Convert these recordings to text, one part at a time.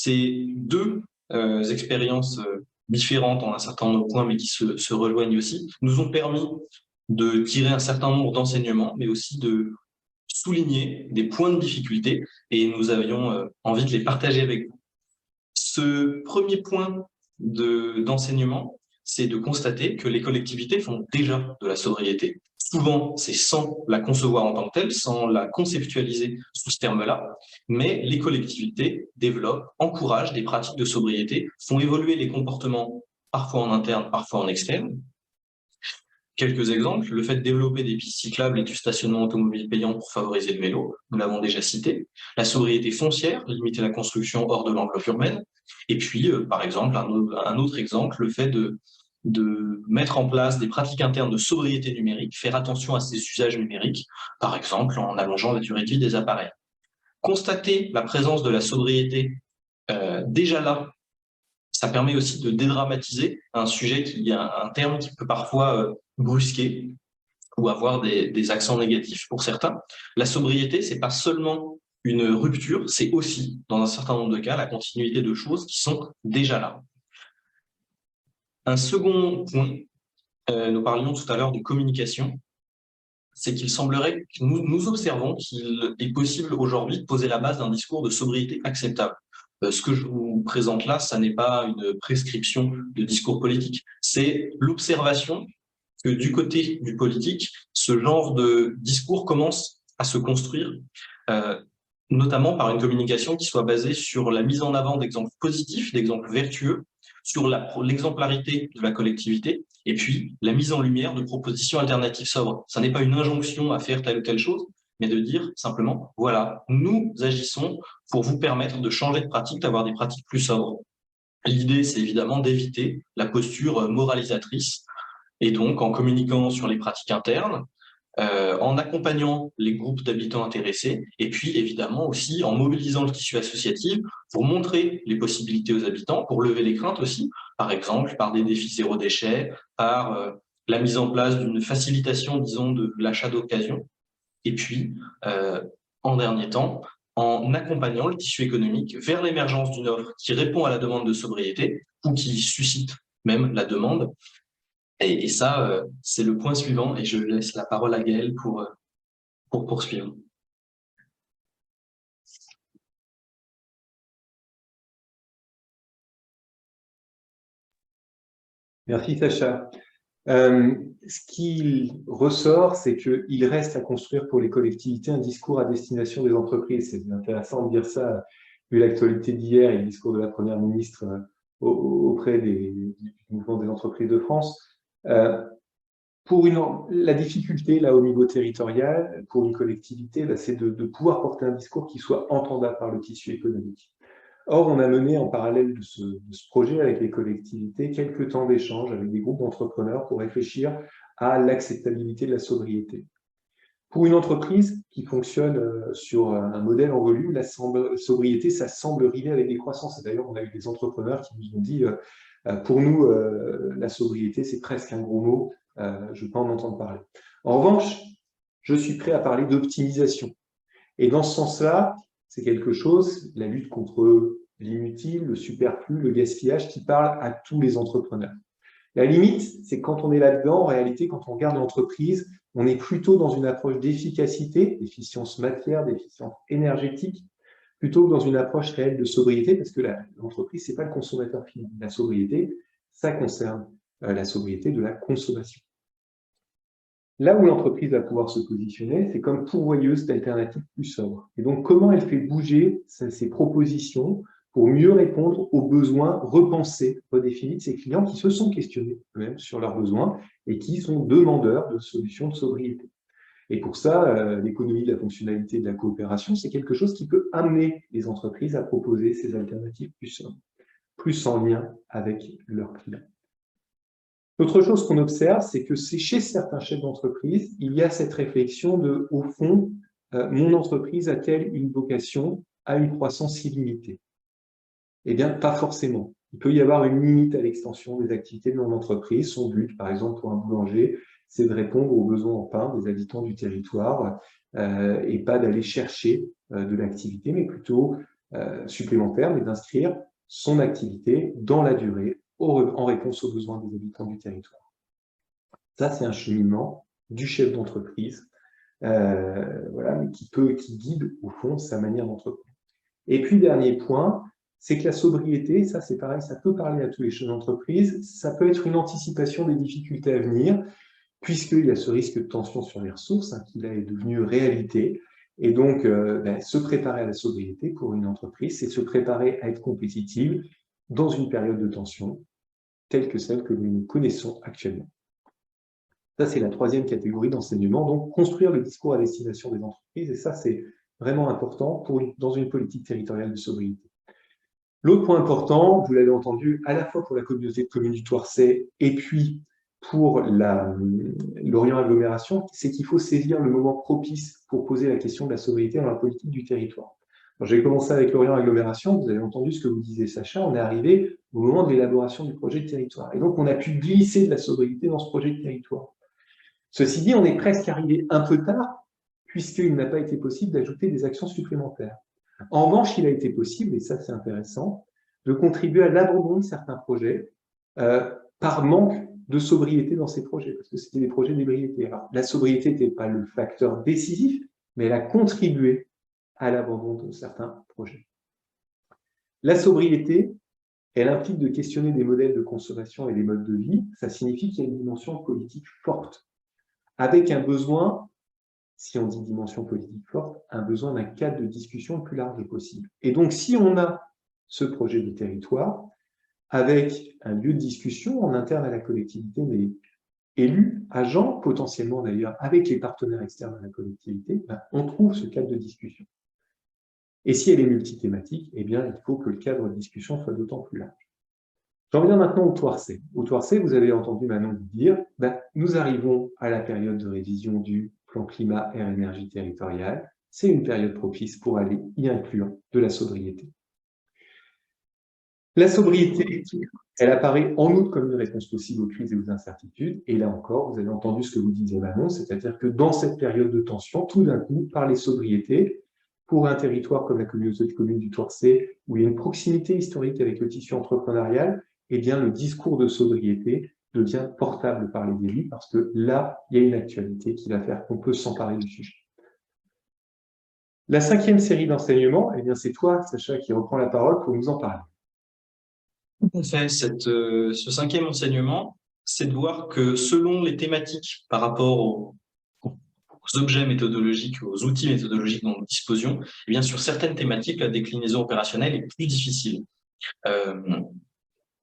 Ces deux expériences différentes en un certain nombre de points, mais qui se rejoignent aussi, nous ont permis de tirer un certain nombre d'enseignements, mais aussi de souligner des points de difficulté, et nous avions envie de les partager avec vous. Ce premier point d'enseignement, c'est de constater que les collectivités font déjà de la sobriété. Souvent, c'est sans la concevoir en tant que telle, sans la conceptualiser sous ce terme-là, mais les collectivités développent, encouragent des pratiques de sobriété, font évoluer les comportements parfois en interne, parfois en externe. Quelques exemples, le fait de développer des pistes cyclables et du stationnement automobile payant pour favoriser le vélo, nous l'avons déjà cité. La sobriété foncière, limiter la construction hors de l'enveloppe urbaine. Et puis, par exemple, un autre exemple, le fait de mettre en place des pratiques internes de sobriété numérique, faire attention à ses usages numériques, par exemple en allongeant la durée de vie des appareils. Constater la présence de la sobriété déjà là, ça permet aussi de dédramatiser un sujet un terme qui peut parfois brusquer ou avoir des accents négatifs pour certains. La sobriété, c'est pas seulement une rupture, c'est aussi, dans un certain nombre de cas, la continuité de choses qui sont déjà là. Un second point, nous parlions tout à l'heure de communication, c'est qu'il semblerait que nous observons qu'il est possible aujourd'hui de poser la base d'un discours de sobriété acceptable. Ce que je vous présente là, ça n'est pas une prescription de discours politique, c'est l'observation que du côté du politique, ce genre de discours commence à se construire, notamment par une communication qui soit basée sur la mise en avant d'exemples positifs, d'exemples vertueux, sur l'exemplarité de la collectivité, et puis la mise en lumière de propositions alternatives sobres. Ça n'est pas une injonction à faire telle ou telle chose, mais de dire simplement, voilà, nous agissons pour vous permettre de changer de pratique, d'avoir des pratiques plus sobres. L'idée, c'est évidemment d'éviter la posture moralisatrice, et donc en communiquant sur les pratiques internes, en accompagnant les groupes d'habitants intéressés, et puis évidemment aussi en mobilisant le tissu associatif pour montrer les possibilités aux habitants, pour lever les craintes aussi, par exemple par des défis zéro déchet, par la mise en place d'une facilitation, disons, de l'achat d'occasion, et puis, en dernier temps, en accompagnant le tissu économique vers l'émergence d'une offre qui répond à la demande de sobriété ou qui suscite même la demande. Et ça, c'est le point suivant, et je laisse la parole à Gaël pour poursuivre. Merci Sacha. Ce qui ressort, c'est qu'il reste à construire pour les collectivités un discours à destination des entreprises. C'est intéressant de dire ça, vu l'actualité d'hier et le discours de la Première ministre auprès du mouvement des entreprises de France. La difficulté, là, au niveau territorial, pour une collectivité, c'est de pouvoir porter un discours qui soit entendable par le tissu économique. Or, on a mené en parallèle de ce projet avec les collectivités quelques temps d'échanges avec des groupes d'entrepreneurs pour réfléchir à l'acceptabilité de la sobriété. Pour une entreprise qui fonctionne sur un modèle en volume, la sobriété, ça semble rimer avec des croissances. D'ailleurs, on a eu des entrepreneurs qui nous ont dit pour nous, la sobriété, c'est presque un gros mot, je ne veux pas en entendre parler. En revanche, je suis prêt à parler d'optimisation. Et dans ce sens-là, c'est quelque chose, la lutte contre l'inutile, le superflu, le gaspillage, qui parle à tous les entrepreneurs. La limite, c'est quand on est là-dedans, en réalité, quand on regarde l'entreprise, on est plutôt dans une approche d'efficacité, d'efficience matière, d'efficience énergétique, plutôt que dans une approche réelle de sobriété, parce que l'entreprise, ce n'est pas le consommateur final. La sobriété, ça concerne la sobriété de la consommation. Là où l'entreprise va pouvoir se positionner, c'est comme pourvoyeuse d'alternatives plus sobres. Et donc, comment elle fait bouger ses propositions pour mieux répondre aux besoins repensés, redéfinis de ses clients qui se sont questionnés eux-mêmes sur leurs besoins et qui sont demandeurs de solutions de sobriété. Et pour ça, l'économie de la fonctionnalité et de la coopération, c'est quelque chose qui peut amener les entreprises à proposer ces alternatives plus sobres, plus en lien avec leurs clients. Autre chose qu'on observe, c'est que chez certains chefs d'entreprise, il y a cette réflexion de, au fond, mon entreprise a-t-elle une vocation à une croissance illimitée? Eh bien, pas forcément. Il peut y avoir une limite à l'extension des activités de mon entreprise. Son but, par exemple, pour un boulanger, c'est de répondre aux besoins en pain des habitants du territoire et pas d'aller chercher de l'activité, mais plutôt supplémentaire, mais d'inscrire son activité dans la durée en réponse aux besoins des habitants du territoire. Ça, c'est un cheminement du chef d'entreprise, voilà, mais qui guide au fond sa manière d'entreprendre. Et puis, dernier point, c'est que la sobriété, ça c'est pareil, ça peut parler à tous les chefs d'entreprise, ça peut être une anticipation des difficultés à venir, puisqu'il y a ce risque de tension sur les ressources, qui là est devenu réalité. Et donc, se préparer à la sobriété pour une entreprise, c'est se préparer à être compétitive dans une période de tension, telle que celle que nous connaissons actuellement. Ça, c'est la troisième catégorie d'enseignement, donc construire le discours à destination des entreprises, et ça, c'est vraiment important dans une politique territoriale de sobriété. L'autre point important, vous l'avez entendu, à la fois pour la communauté de communes du Thouarçais et puis pour l'Orient Agglomération, c'est qu'il faut saisir le moment propice pour poser la question de la sobriété dans la politique du territoire. J'ai commencé avec l'Orient Agglomération, vous avez entendu ce que vous disiez Sacha, on est arrivé au moment de l'élaboration du projet de territoire. Et donc on a pu glisser de la sobriété dans ce projet de territoire. Ceci dit, on est presque arrivé un peu tard, puisqu'il n'a pas été possible d'ajouter des actions supplémentaires. En revanche, il a été possible, et ça c'est intéressant, de contribuer à l'abandon de certains projets par manque de sobriété dans ces projets, parce que c'était des projets d'ébriété. Alors, la sobriété n'était pas le facteur décisif, mais elle a contribué à l'abandon de certains projets. La sobriété, elle implique de questionner des modèles de consommation et des modes de vie. Ça signifie qu'il y a une dimension politique forte, avec un besoin, si on dit dimension politique forte, un besoin d'un cadre de discussion le plus large possible. Et donc, si on a ce projet de territoire, avec un lieu de discussion en interne à la collectivité, mais élus, agents, potentiellement d'ailleurs, avec les partenaires externes à la collectivité, on trouve ce cadre de discussion. Et si elle est multithématique, eh bien, il faut que le cadre de discussion soit d'autant plus large. J'en viens maintenant au Thouarçais. Au Thouarçais, vous avez entendu Manon vous dire, nous arrivons à la période de révision du plan climat, air, énergie territorial. C'est une période propice pour aller y inclure de la sobriété. La sobriété, elle apparaît en outre comme une réponse possible aux crises et aux incertitudes. Et là encore, vous avez entendu ce que vous disiez Manon, c'est-à-dire que dans cette période de tension, tout d'un coup, parler sobriété, pour un territoire comme la communauté de communes du Thouarçais, où il y a une proximité historique avec le tissu entrepreneurial, eh bien, le discours de sobriété devient portable par les élus, parce que là, il y a une actualité qui va faire qu'on peut s'emparer du sujet. La cinquième série d'enseignements, eh bien, c'est toi, Sacha, qui reprend la parole pour nous en parler. Tout à fait. Ce cinquième enseignement, c'est de voir que selon les thématiques par rapport aux objets méthodologiques, aux outils méthodologiques dont nous disposions, eh bien, sur certaines thématiques, la déclinaison opérationnelle est plus difficile.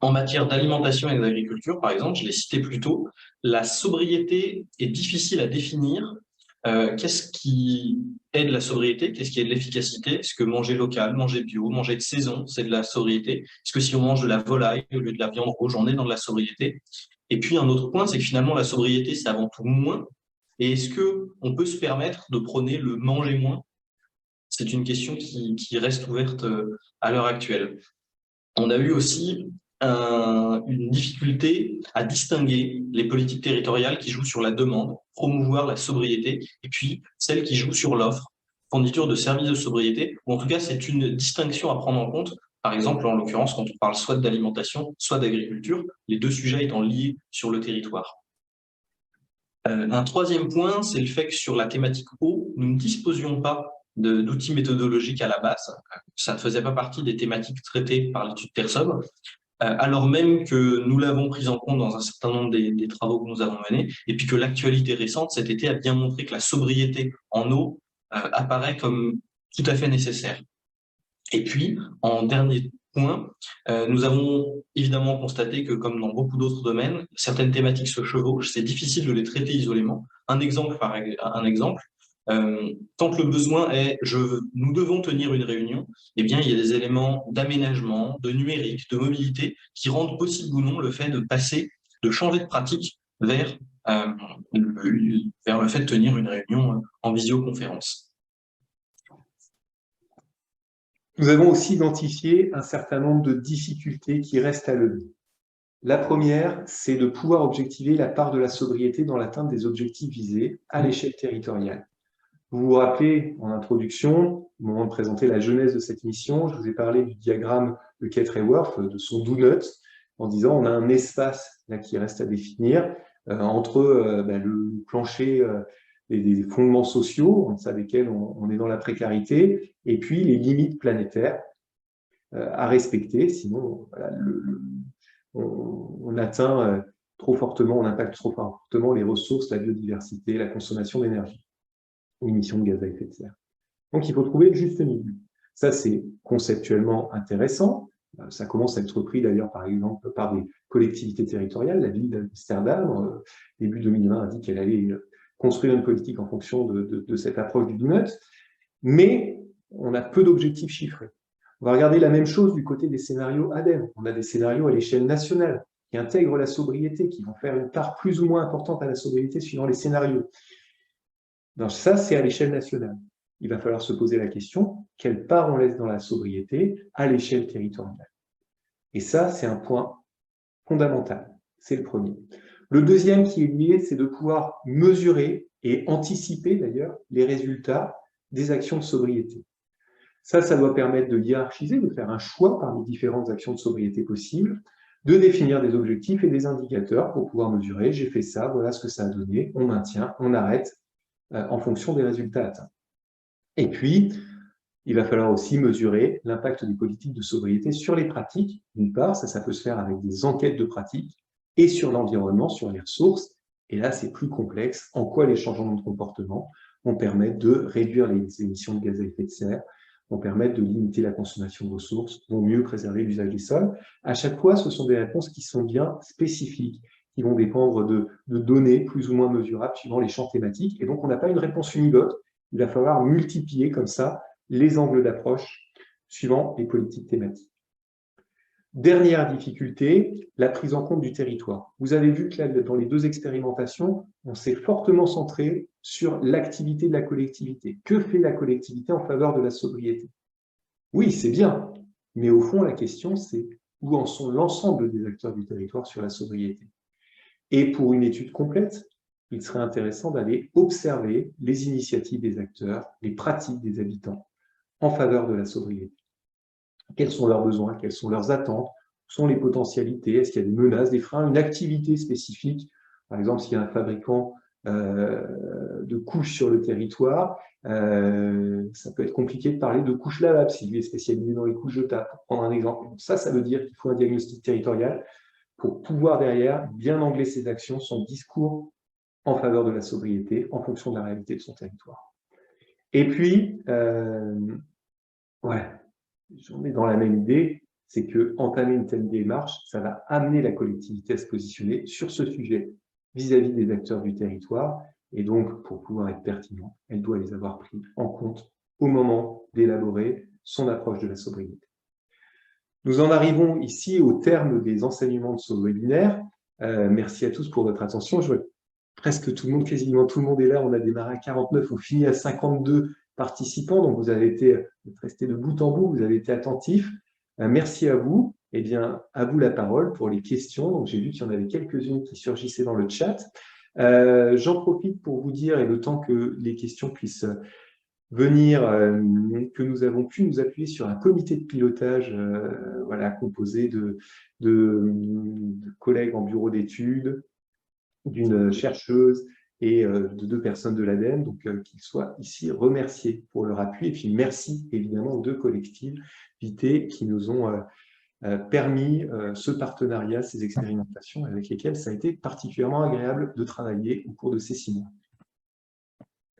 En matière d'alimentation et d'agriculture, par exemple, je l'ai cité plus tôt, la sobriété est difficile à définir. Qu'est-ce qui est de la sobriété? Qu'est-ce qui est de l'efficacité? Est-ce que manger local, manger bio, manger de saison, c'est de la sobriété? Est-ce que si on mange de la volaille au lieu de la viande rouge, on est dans de la sobriété? Et puis un autre point, c'est que finalement la sobriété, c'est avant tout moins. Et est-ce qu'on peut se permettre de prôner le manger moins? C'est une question qui reste ouverte à l'heure actuelle. On a eu aussi une difficulté à distinguer les politiques territoriales qui jouent sur la demande, promouvoir la sobriété, et puis celles qui jouent sur l'offre, fourniture de services de sobriété, ou en tout cas c'est une distinction à prendre en compte, par exemple en l'occurrence quand on parle soit d'alimentation, soit d'agriculture, les deux sujets étant liés sur le territoire. Un troisième point, c'est le fait que sur la thématique eau, nous ne disposions pas d'outils méthodologiques à la base. Ça ne faisait pas partie des thématiques traitées par l'étude TERSOB, alors même que nous l'avons prise en compte dans un certain nombre des travaux que nous avons menés, et puis que l'actualité récente cet été a bien montré que la sobriété en eau apparaît comme tout à fait nécessaire. Et puis, en dernier point, nous avons évidemment constaté que, comme dans beaucoup d'autres domaines, certaines thématiques se chevauchent, c'est difficile de les traiter isolément. Un exemple, tant que le besoin est nous devons tenir une réunion, eh bien, il y a des éléments d'aménagement, de numérique, de mobilité qui rendent possible ou non le fait de changer de pratique vers le fait de tenir une réunion en visioconférence. Nous avons aussi identifié un certain nombre de difficultés qui restent à lever. La première, c'est de pouvoir objectiver la part de la sobriété dans l'atteinte des objectifs visés à l'échelle territoriale. Vous vous rappelez, en introduction, au moment de présenter la genèse de cette mission, je vous ai parlé du diagramme de Kate Raworth, de son donut, en disant on a un espace là qui reste à définir entre le plancher des fondements sociaux, en deçà desquels on est dans la précarité, et puis les limites planétaires à respecter, sinon voilà, on atteint trop fortement, on impacte trop fortement les ressources, la biodiversité, la consommation d'énergie, l'émission de gaz à effet de serre. Donc il faut trouver le juste milieu. Ça, c'est conceptuellement intéressant. Ça commence à être repris d'ailleurs, par exemple, par des collectivités territoriales. La ville d'Amsterdam, début 2020, a dit qu'elle allait construire une politique en fonction de cette approche du donut. Mais on a peu d'objectifs chiffrés. On va regarder la même chose du côté des scénarios ADEME. On a des scénarios à l'échelle nationale qui intègrent la sobriété, qui vont faire une part plus ou moins importante à la sobriété suivant les scénarios. Donc ça, c'est à l'échelle nationale. Il va falloir se poser la question, quelle part on laisse dans la sobriété à l'échelle territoriale? Et ça, c'est un point fondamental. C'est le premier. Le deuxième qui est lié, c'est de pouvoir mesurer et anticiper d'ailleurs les résultats des actions de sobriété. Ça doit permettre de hiérarchiser, de faire un choix parmi différentes actions de sobriété possibles, de définir des objectifs et des indicateurs pour pouvoir mesurer, j'ai fait ça, voilà ce que ça a donné, on maintient, on arrête en fonction des résultats atteints. Et puis, il va falloir aussi mesurer l'impact des politiques de sobriété sur les pratiques. D'une part, ça peut se faire avec des enquêtes de pratiques, et sur l'environnement, sur les ressources. Et là, c'est plus complexe. En quoi les changements de comportement vont permettre de réduire les émissions de gaz à effet de serre, vont permettre de limiter la consommation de ressources, vont mieux préserver l'usage des sols. À chaque fois, ce sont des réponses qui sont bien spécifiques, qui vont dépendre de données plus ou moins mesurables suivant les champs thématiques. Et donc, on n'a pas une réponse univoque. Il va falloir multiplier comme ça les angles d'approche suivant les politiques thématiques. Dernière difficulté, la prise en compte du territoire. Vous avez vu que là, dans les deux expérimentations, on s'est fortement centré sur l'activité de la collectivité. Que fait la collectivité en faveur de la sobriété? Oui, c'est bien, mais au fond, la question, c'est où en sont l'ensemble des acteurs du territoire sur la sobriété? Et pour une étude complète, il serait intéressant d'aller observer les initiatives des acteurs, les pratiques des habitants en faveur de la sobriété. Quels sont leurs besoins, quelles sont leurs attentes, où sont les potentialités, est-ce qu'il y a des menaces, des freins, une activité spécifique. Par exemple, s'il y a un fabricant de couches sur le territoire, ça peut être compliqué de parler de couches lavables s'il est spécialisé dans les couches jetables, pour prendre un exemple. Donc ça veut dire qu'il faut un diagnostic territorial pour pouvoir derrière bien angler ses actions, son discours en faveur de la sobriété en fonction de la réalité de son territoire. Et puis, on est dans la même idée, c'est que entamer une telle démarche, ça va amener la collectivité à se positionner sur ce sujet vis-à-vis des acteurs du territoire. Et donc, pour pouvoir être pertinent, elle doit les avoir pris en compte au moment d'élaborer son approche de la sobriété. Nous en arrivons ici au terme des enseignements de ce webinaire. Merci à tous pour votre attention. Je vois presque tout le monde, quasiment tout le monde est là. On a démarré à 49, on finit à 52 participants. Donc, vous avez été restés de bout en bout, vous avez été attentifs. Merci à vous. Eh bien, à vous la parole pour les questions. Donc, j'ai vu qu'il y en avait quelques-unes qui surgissaient dans le chat. J'en profite pour vous dire, et le temps que les questions puissent venir, que nous avons pu nous appuyer sur un comité de pilotage composé de collègues en bureau d'études, d'une chercheuse et de 2 personnes de l'ADEME, donc qu'ils soient ici remerciés pour leur appui. Et puis merci évidemment aux 2 collectivités qui nous ont permis ce partenariat, ces expérimentations avec lesquelles ça a été particulièrement agréable de travailler au cours de ces 6 mois.